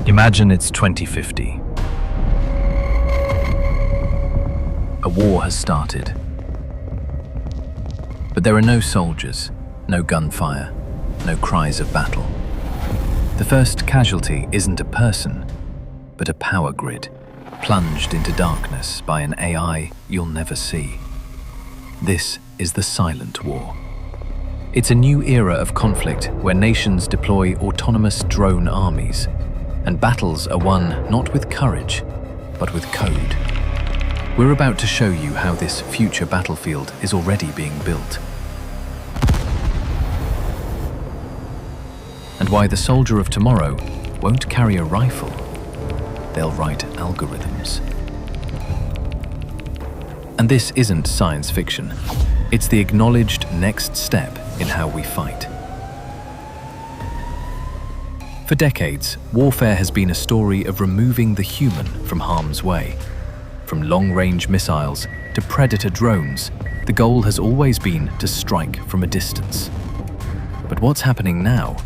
Imagine it's 2050. A war has started. But there are no soldiers, no gunfire, no cries of battle. The first casualty isn't a person, but a power grid, plunged into darkness by an AI you'll never see. This is the silent war. It's a new era of conflict where nations deploy autonomous drone armies, and battles are won not with courage, but with code. We're about to show you how this future battlefield is already being built. And why the soldier of tomorrow won't carry a rifle. They'll write algorithms. And this isn't science fiction. It's the acknowledged next step in how we fight. For decades, warfare has been a story of removing the human from harm's way. From long-range missiles to predator drones, the goal has always been to strike from a distance. But what's happening now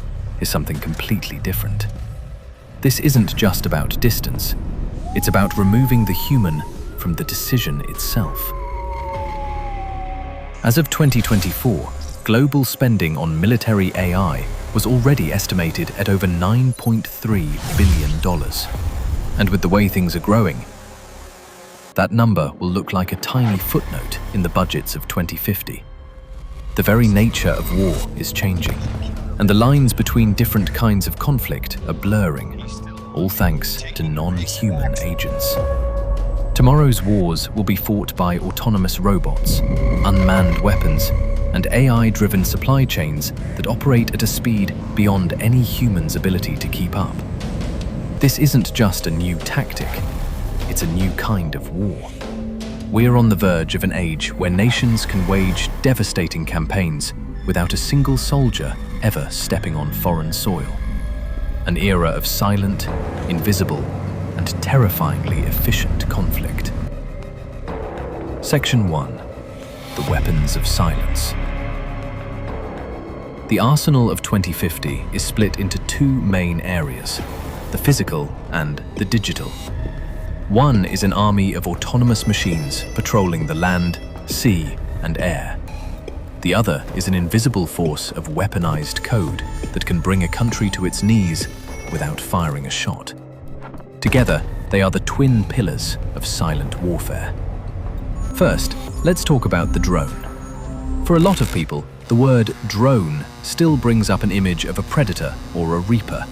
is something completely different. This isn't just about distance. It's about removing the human from the decision itself. As of 2024, global spending on military AI was already estimated at over $9.3 billion. And with the way things are growing, that number will look like a tiny footnote in the budgets of 2050. The very nature of war is changing, and the lines between different kinds of conflict are blurring, all thanks to non-human agents. Tomorrow's wars will be fought by autonomous robots, unmanned weapons, and AI-driven supply chains that operate at a speed beyond any human's ability to keep up. This isn't just a new tactic, it's a new kind of war. We're on the verge of an age where nations can wage devastating campaigns without a single soldier ever stepping on foreign soil. An era of silent, invisible, and terrifyingly efficient conflict. Section 1. The weapons of silence. The arsenal of 2050 is split into two main areas, the physical and the digital. One is an army of autonomous machines patrolling the land, sea, and air. The other is an invisible force of weaponized code that can bring a country to its knees without firing a shot. Together, they are the twin pillars of silent warfare. First, let's talk about the drone. For a lot of people, the word drone still brings up an image of a predator or a reaper,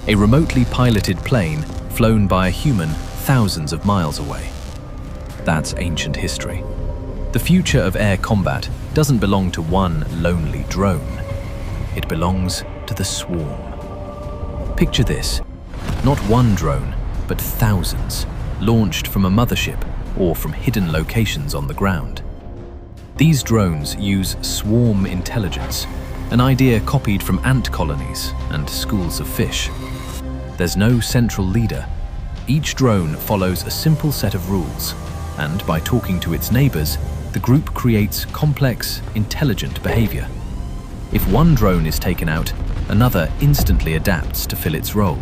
a remotely piloted plane flown by a human thousands of miles away. That's ancient history. The future of air combat doesn't belong to one lonely drone. It belongs to the swarm. Picture this, not one drone, but thousands, launched from a mothership or from hidden locations on the ground. These drones use swarm intelligence, an idea copied from ant colonies and schools of fish. There's no central leader. Each drone follows a simple set of rules, and by talking to its neighbors, the group creates complex, intelligent behavior. If one drone is taken out, another instantly adapts to fill its role.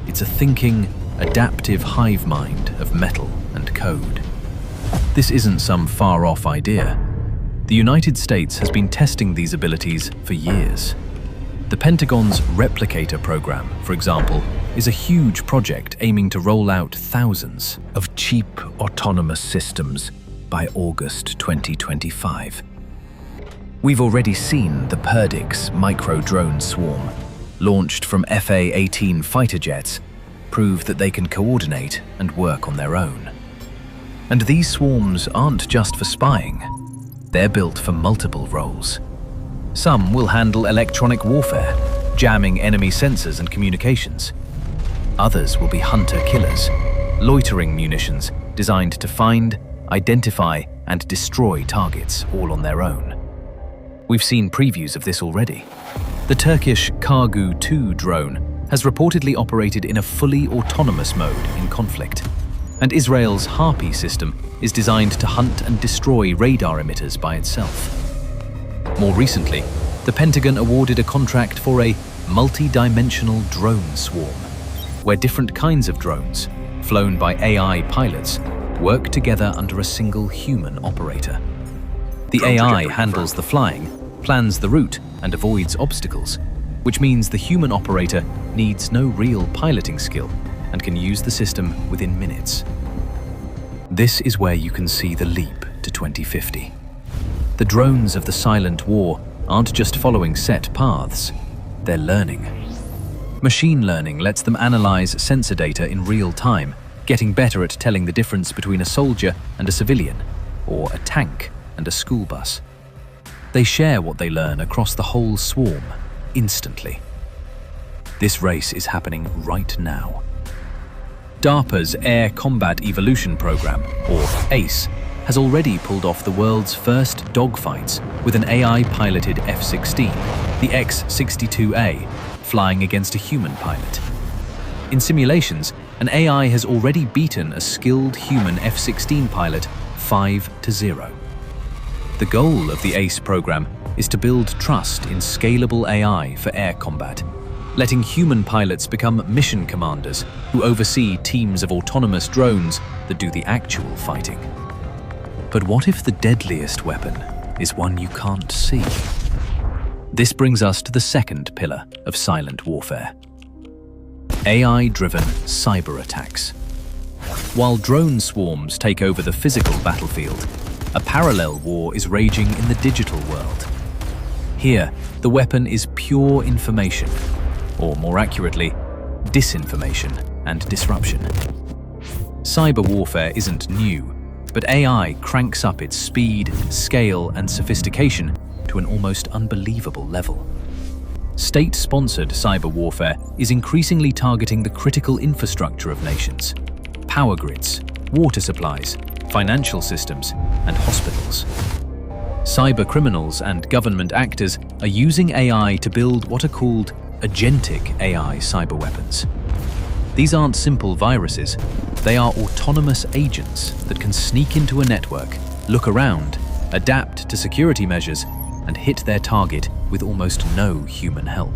It's a thinking, adaptive hive mind of metal and code. This isn't some far-off idea. The United States has been testing these abilities for years. The Pentagon's Replicator program, for example, is a huge project aiming to roll out thousands of cheap autonomous systems by August 2025. We've already seen the Perdix micro-drone swarm, launched from FA-18 fighter jets, prove that they can coordinate and work on their own. And these swarms aren't just for spying. They're built for multiple roles. Some will handle electronic warfare, jamming enemy sensors and communications. Others will be hunter-killers, loitering munitions designed to find, identify, and destroy targets all on their own. We've seen previews of this already. The Turkish Kargu 2 drone has reportedly operated in a fully autonomous mode in conflict. And Israel's Harpy system is designed to hunt and destroy radar emitters by itself. More recently, the Pentagon awarded a contract for a multi-dimensional drone swarm. where different kinds of drones, flown by AI pilots, work together under a single human operator. The AI handles the flying, plans the route, and avoids obstacles, which means the human operator needs no real piloting skill and can use the system within minutes. This is where you can see the leap to 2050. The drones of the silent war aren't just following set paths, they're learning. Machine learning lets them analyze sensor data in real time, getting better at telling the difference between a soldier and a civilian, or a tank and a school bus. They share what they learn across the whole swarm, instantly. This race is happening right now. DARPA's Air Combat Evolution Program, or ACE, has already pulled off the world's first dogfights with an AI-piloted F-16, the X-62A, flying against a human pilot. In simulations, an AI has already beaten a skilled human F-16 pilot 5-0. The goal of the ACE program is to build trust in scalable AI for air combat, letting human pilots become mission commanders who oversee teams of autonomous drones that do the actual fighting. But what if the deadliest weapon is one you can't see? This brings us to the second pillar of silent warfare: AI-driven cyberattacks. While drone swarms take over the physical battlefield, a parallel war is raging in the digital world. Here, the weapon is pure information, or more accurately, disinformation and disruption. Cyber warfare isn't new, but AI cranks up its speed, scale, and sophistication to an almost unbelievable level. State-sponsored cyber warfare is increasingly targeting the critical infrastructure of nations: power grids, water supplies, financial systems, and hospitals. Cyber criminals and government actors are using AI to build what are called agentic AI cyber weapons. These aren't simple viruses, they are autonomous agents that can sneak into a network, look around, adapt to security measures, and hit their target with almost no human help.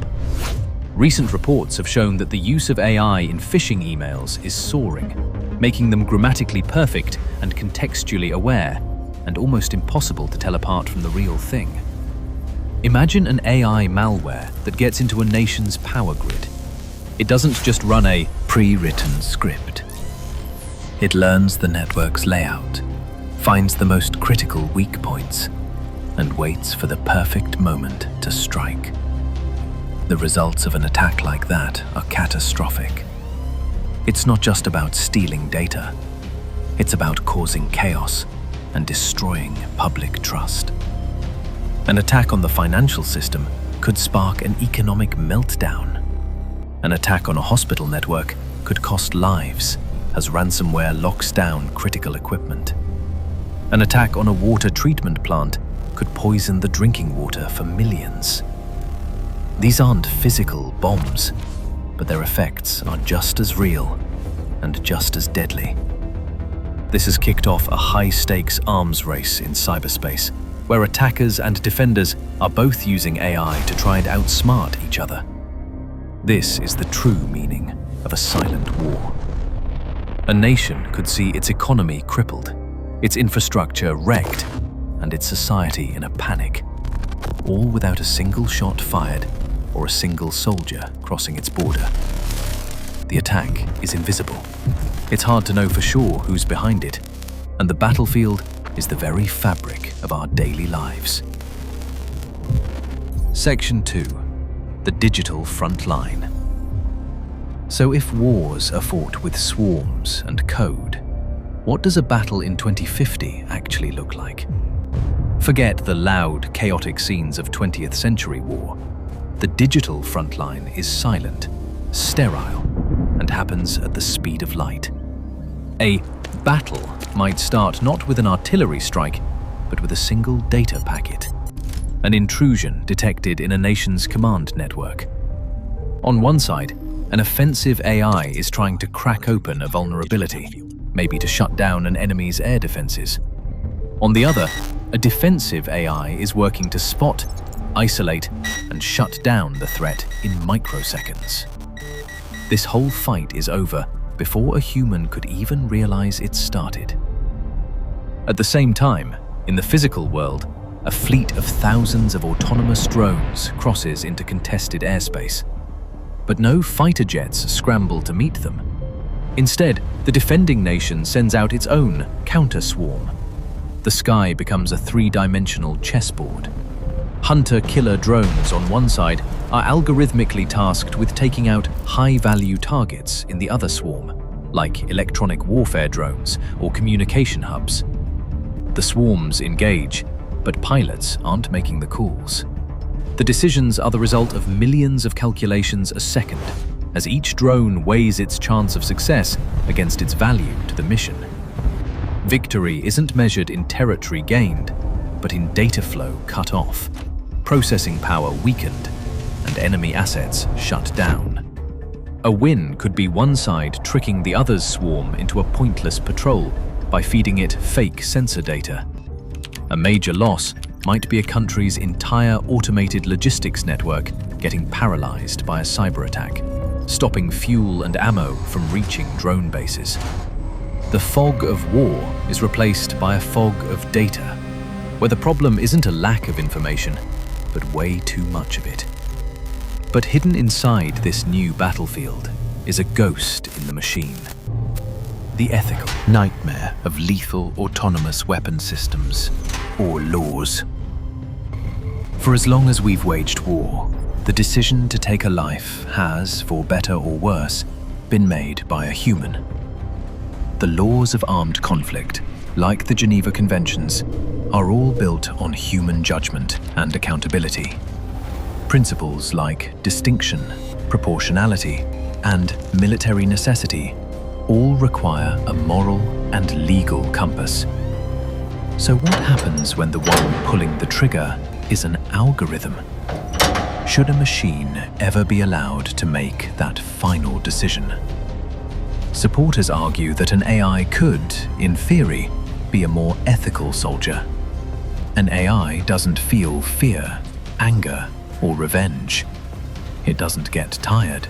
Recent reports have shown that the use of AI in phishing emails is soaring, making them grammatically perfect and contextually aware, and almost impossible to tell apart from the real thing. Imagine an AI malware that gets into a nation's power grid. It doesn't just run a pre-written script. It learns the network's layout, finds the most critical weak points, and waits for the perfect moment to strike. The results of an attack like that are catastrophic. It's not just about stealing data. It's about causing chaos and destroying public trust. An attack on the financial system could spark an economic meltdown. An attack on a hospital network could cost lives as ransomware locks down critical equipment. An attack on a water treatment plant could poison the drinking water for millions. These aren't physical bombs, but their effects are just as real and just as deadly. This has kicked off a high-stakes arms race in cyberspace, where attackers and defenders are both using AI to try and outsmart each other. This is the true meaning of a silent war. A nation could see its economy crippled, its infrastructure wrecked, and its society in a panic, all without a single shot fired or a single soldier crossing its border. The attack is invisible. It's hard to know for sure who's behind it, and the battlefield is the very fabric of our daily lives. Section 2. The digital front line. So if wars are fought with swarms and code, what does a battle in 2050 actually look like? Forget the loud, chaotic scenes of 20th century war. The digital front line is silent, sterile, and happens at the speed of light. A battle might start not with an artillery strike, but with a single data packet. An intrusion detected in a nation's command network. On one side, an offensive AI is trying to crack open a vulnerability, maybe to shut down an enemy's air defenses. On the other, a defensive AI is working to spot, isolate, and shut down the threat in microseconds. this whole fight is over before a human could even realize it started. At the same time, in the physical world, a fleet of thousands of autonomous drones crosses into contested airspace. But no fighter jets scramble to meet them. Instead, the defending nation sends out its own counter-swarm. The sky becomes a three-dimensional chessboard. Hunter-killer drones on one side are algorithmically tasked with taking out high-value targets in the other swarm, like electronic warfare drones or communication hubs. The swarms engage, but pilots aren't making the calls. The decisions are the result of millions of calculations a second, as each drone weighs its chance of success against its value to the mission. Victory isn't measured in territory gained, but in data flow cut off, processing power weakened, and enemy assets shut down. A win could be one side tricking the other's swarm into a pointless patrol by feeding it fake sensor data. A major loss might be a country's entire automated logistics network getting paralyzed by a cyber attack, stopping fuel and ammo from reaching drone bases. The fog of war is replaced by a fog of data, where the problem isn't a lack of information, but way too much of it. But hidden inside this new battlefield is a ghost in the machine. The ethical nightmare of lethal autonomous weapon systems, or laws. For as long as we've waged war, the decision to take a life has, for better or worse, been made by a human. The laws of armed conflict, like the Geneva Conventions, are all built on human judgment and accountability. Principles like distinction, proportionality, and military necessity all require a moral and legal compass. So what happens when the one pulling the trigger is an algorithm? Should a machine ever be allowed to make that final decision? Supporters argue that an AI could, in theory, be a more ethical soldier. An AI doesn't feel fear, anger, or revenge. It doesn't get tired.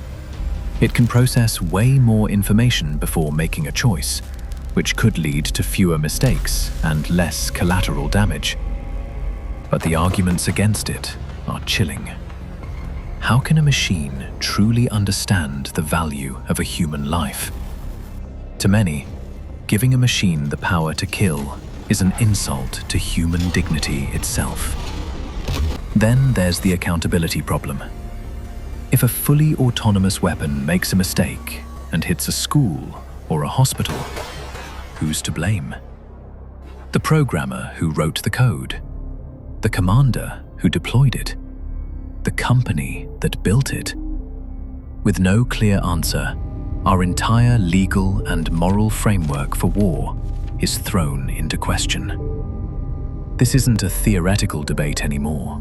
It can process way more information before making a choice, which could lead to fewer mistakes and less collateral damage. But the arguments against it are chilling. How can a machine truly understand the value of a human life? To many, giving a machine the power to kill is an insult to human dignity itself. Then there's the accountability problem. If a fully autonomous weapon makes a mistake and hits a school or a hospital, who's to blame? The programmer who wrote the code? The commander who deployed it? The company that built it? With no clear answer, our entire legal and moral framework for war is thrown into question. This isn't a theoretical debate anymore.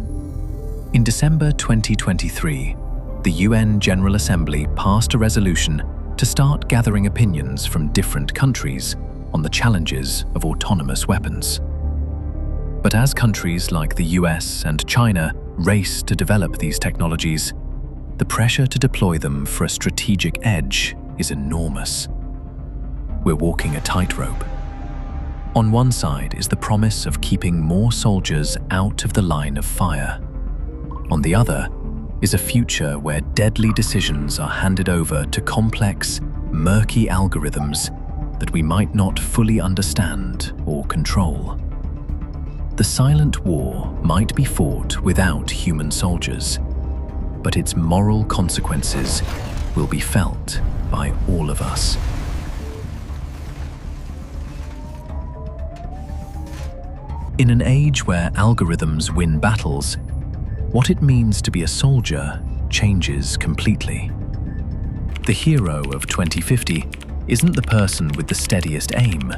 In December 2023, the UN General Assembly passed a resolution to start gathering opinions from different countries on the challenges of autonomous weapons. But as countries like the US and China race to develop these technologies, the pressure to deploy them for a strategic edge is enormous. We're walking a tightrope. On one side is the promise of keeping more soldiers out of the line of fire. On the other is a future where deadly decisions are handed over to complex, murky algorithms that we might not fully understand or control. The silent war might be fought without human soldiers, but its moral consequences will be felt by all of us. In an age where algorithms win battles, what it means to be a soldier changes completely. The hero of 2050 isn't the person with the steadiest aim,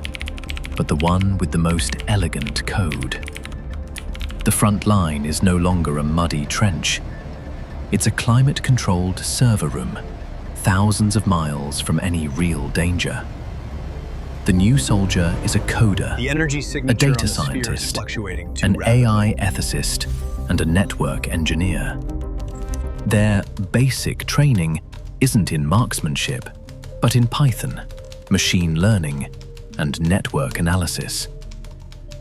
but the one with the most elegant code. The front line is no longer a muddy trench. It's a climate-controlled server room, thousands of miles from any real danger. The new soldier is a coder, a data scientist, an AI ethicist, and a network engineer. Their basic training isn't in marksmanship, but in Python, machine learning, and network analysis.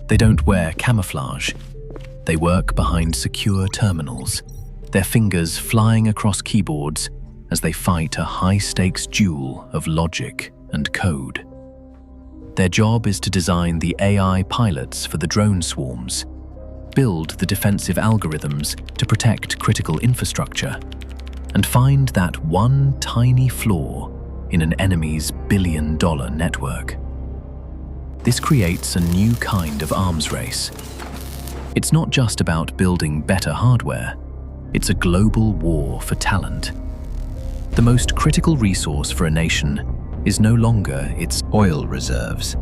They don't wear camouflage. They work behind secure terminals, their fingers flying across keyboards as they fight a high-stakes duel of logic and code. Their job is to design the AI pilots for the drone swarms, build the defensive algorithms to protect critical infrastructure, and find that one tiny flaw in an enemy's billion-dollar network. This creates a new kind of arms race. It's not just about building better hardware, it's a global war for talent. The most critical resource for a nation is no longer its oil reserves,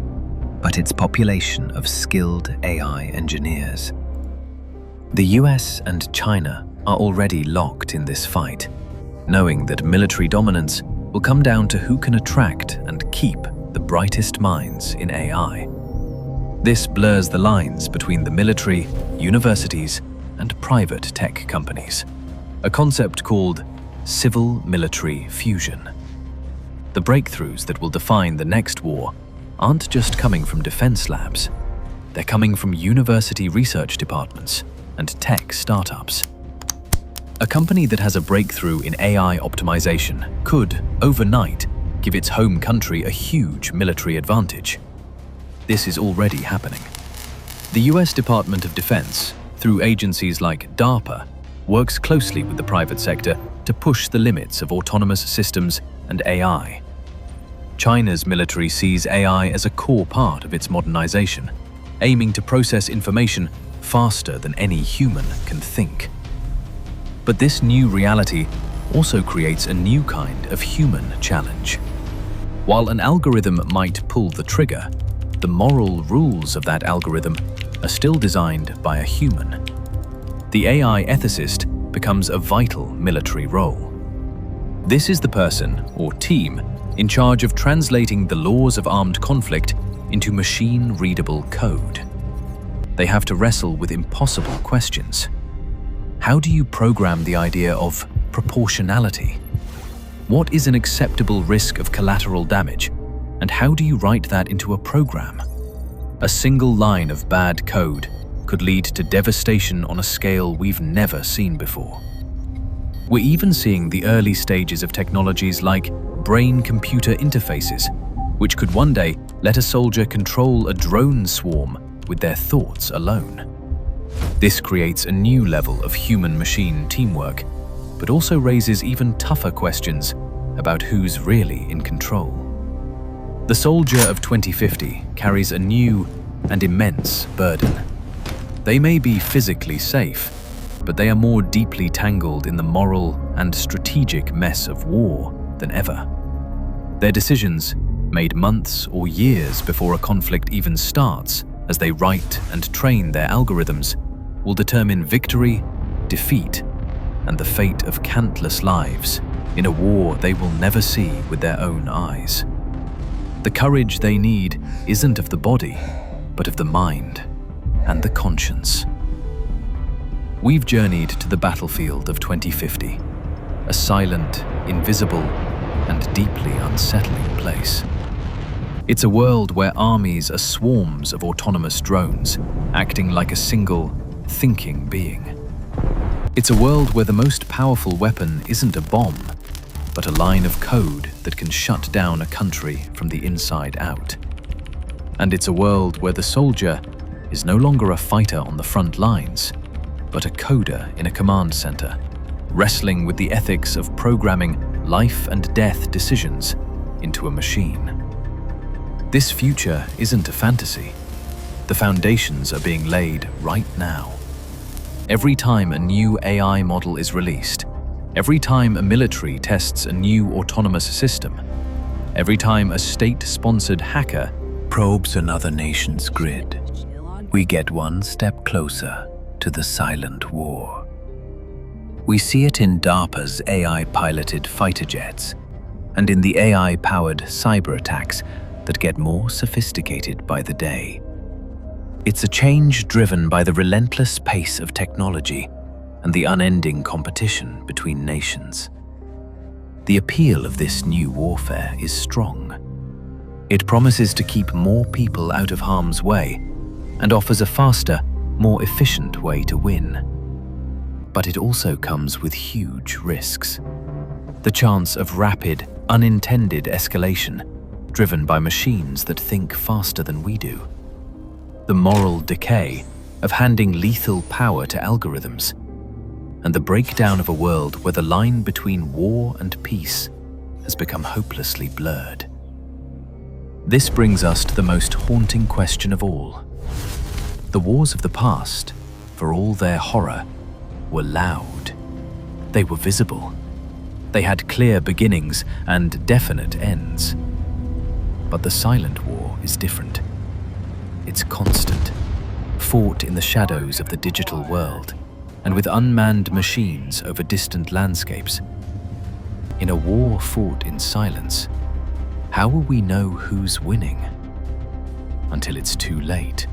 but its population of skilled AI engineers. The US and China are already locked in this fight, knowing that military dominance will come down to who can attract and keep the brightest minds in AI. This blurs the lines between the military, universities, and private tech companies, a concept called civil-military fusion. The breakthroughs that will define the next war aren't just coming from defense labs. They're coming from university research departments and tech startups. A company that has a breakthrough in AI optimization could, overnight, give its home country a huge military advantage. This is already happening. The US Department of Defense, through agencies like DARPA, works closely with the private sector to push the limits of autonomous systems and AI. China's military sees AI as a core part of its modernization, aiming to process information faster than any human can think. But this new reality also creates a new kind of human challenge. While an algorithm might pull the trigger, the moral rules of that algorithm are still designed by a human. The AI ethicist becomes a vital military role. This is the person, or team, in charge of translating the laws of armed conflict into machine-readable code. They have to wrestle with impossible questions. How do you program the idea of proportionality? What is an acceptable risk of collateral damage, and how do you write that into a program? A single line of bad code could lead to devastation on a scale we've never seen before. We're even seeing the early stages of technologies like brain-computer interfaces, which could one day let a soldier control a drone swarm with their thoughts alone. This creates a new level of human-machine teamwork, but also raises even tougher questions about who's really in control. The soldier of 2050 carries a new and immense burden. They may be physically safe, but they are more deeply tangled in the moral and strategic mess of war than ever. Their decisions, made months or years before a conflict even starts, as they write and train their algorithms, will determine victory, defeat, and the fate of countless lives in a war they will never see with their own eyes. The courage they need isn't of the body, but of the mind and the conscience. We've journeyed to the battlefield of 2050, a silent, invisible, and deeply unsettling place. It's a world where armies are swarms of autonomous drones, acting like a single, thinking being. It's a world where the most powerful weapon isn't a bomb, but a line of code that can shut down a country from the inside out. And it's a world where the soldier is no longer a fighter on the front lines, but a coder in a command center, wrestling with the ethics of programming life and death decisions into a machine. This future isn't a fantasy. The foundations are being laid right now. Every time a new AI model is released, every time a military tests a new autonomous system, every time a state-sponsored hacker probes another nation's grid, we get one step closer to the silent war. We see it in DARPA's AI-piloted fighter jets, and in the AI-powered cyberattacks that get more sophisticated by the day. It's a change driven by the relentless pace of technology and the unending competition between nations. The appeal of this new warfare is strong. It promises to keep more people out of harm's way and offers a faster, more efficient way to win. But it also comes with huge risks. The chance of rapid, unintended escalation, driven by machines that think faster than we do. The moral decay of handing lethal power to algorithms, and the breakdown of a world where the line between war and peace has become hopelessly blurred. This brings us to the most haunting question of all. The wars of the past, for all their horror, were loud. They were visible. They had clear beginnings and definite ends. But the silent war is different. It's constant, fought in the shadows of the digital world, and with unmanned machines over distant landscapes. In a war fought in silence, how will we know who's winning? Until it's too late.